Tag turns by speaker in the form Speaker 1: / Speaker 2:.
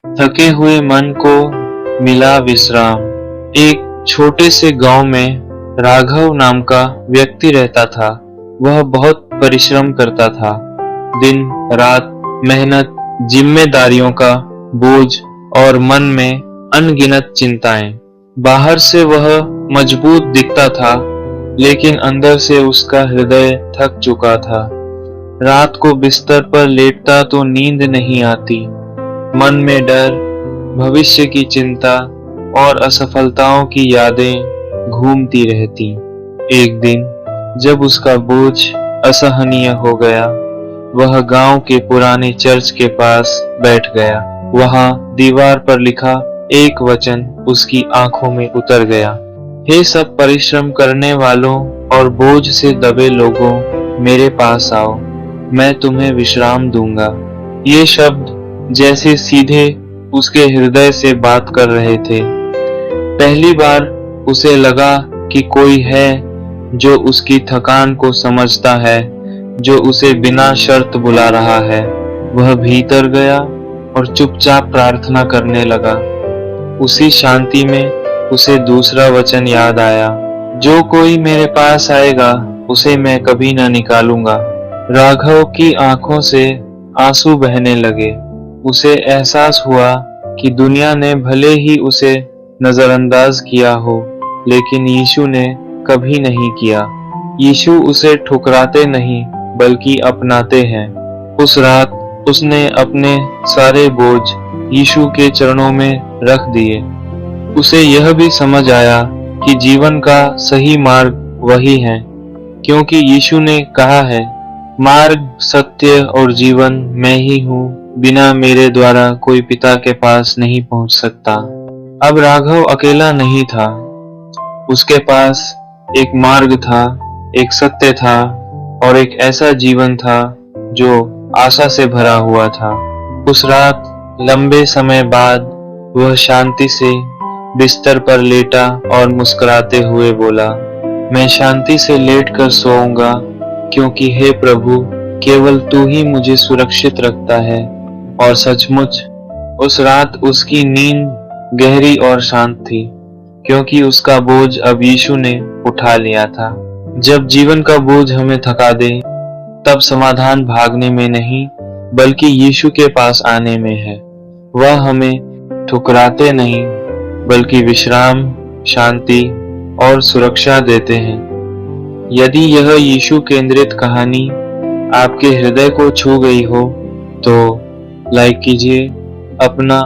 Speaker 1: थके हुए मन को मिला विश्राम। एक छोटे से गांव में राघव नाम का व्यक्ति रहता था। वह बहुत परिश्रम करता था। दिन रात मेहनत, जिम्मेदारियों का बोझ और मन में अनगिनत चिंताएं। बाहर से वह मजबूत दिखता था, लेकिन अंदर से उसका हृदय थक चुका था। रात को बिस्तर पर लेटता तो नींद नहीं आती। मन में डर, भविष्य की चिंता और असफलताओं की यादें घूमती रहती। एक दिन जब उसका बोझ असहनीय हो गया, वह गांव के पुराने चर्च के पास बैठ गया। वहां दीवार पर लिखा एक वचन उसकी आंखों में उतर गया। हे सब परिश्रम करने वालों और बोझ से दबे लोगों, मेरे पास आओ, मैं तुम्हें विश्राम दूंगा। ये शब्द जैसे सीधे उसके हृदय से बात कर रहे थे। पहली बार उसे लगा कि कोई है जो उसकी थकान को समझता है, जो उसे बिना शर्त बुला रहा है। वह भीतर गया और चुपचाप प्रार्थना करने लगा। उसी शांति में उसे दूसरा वचन याद आया, जो कोई मेरे पास आएगा उसे मैं कभी न निकालूंगा। राघव की आंखों से आंसू बहने लगे। उसे एहसास हुआ कि दुनिया ने भले ही उसे नजरअंदाज किया हो, लेकिन यीशु ने कभी नहीं किया। यीशु उसे ठुकराते नहीं बल्कि अपनाते हैं। उस रात उसने अपने सारे बोझ यीशु के चरणों में रख दिए। उसे यह भी समझ आया कि जीवन का सही मार्ग वही है, क्योंकि यीशु ने कहा है, मार्ग, सत्य और जीवन मैं ही हूँ, बिना मेरे द्वारा कोई पिता के पास नहीं पहुंच सकता। अब राघव अकेला नहीं था। उसके पास एक मार्ग था, एक सत्य था और एक ऐसा जीवन था जो आशा से भरा हुआ था। उस रात लंबे समय बाद वह शांति से बिस्तर पर लेटा और मुस्कुराते हुए बोला, मैं शांति से लेटकर सोऊंगा, क्योंकि हे प्रभु, केवल तू ही मुझे सुरक्षित रखता है। और सचमुच उस रात उसकी नींद गहरी और शांत थी, क्योंकि उसका बोझ अब यीशु ने उठा लिया था। जब जीवन का बोझ हमें थका दे, तब समाधान भागने में नहीं बल्कि यीशु के पास आने में है। वह हमें ठुकराते नहीं बल्कि विश्राम, शांति और सुरक्षा देते हैं। यदि यह यीशु केंद्रित कहानी आपके हृदय को छू गई हो तो लाइक कीजिए, अपना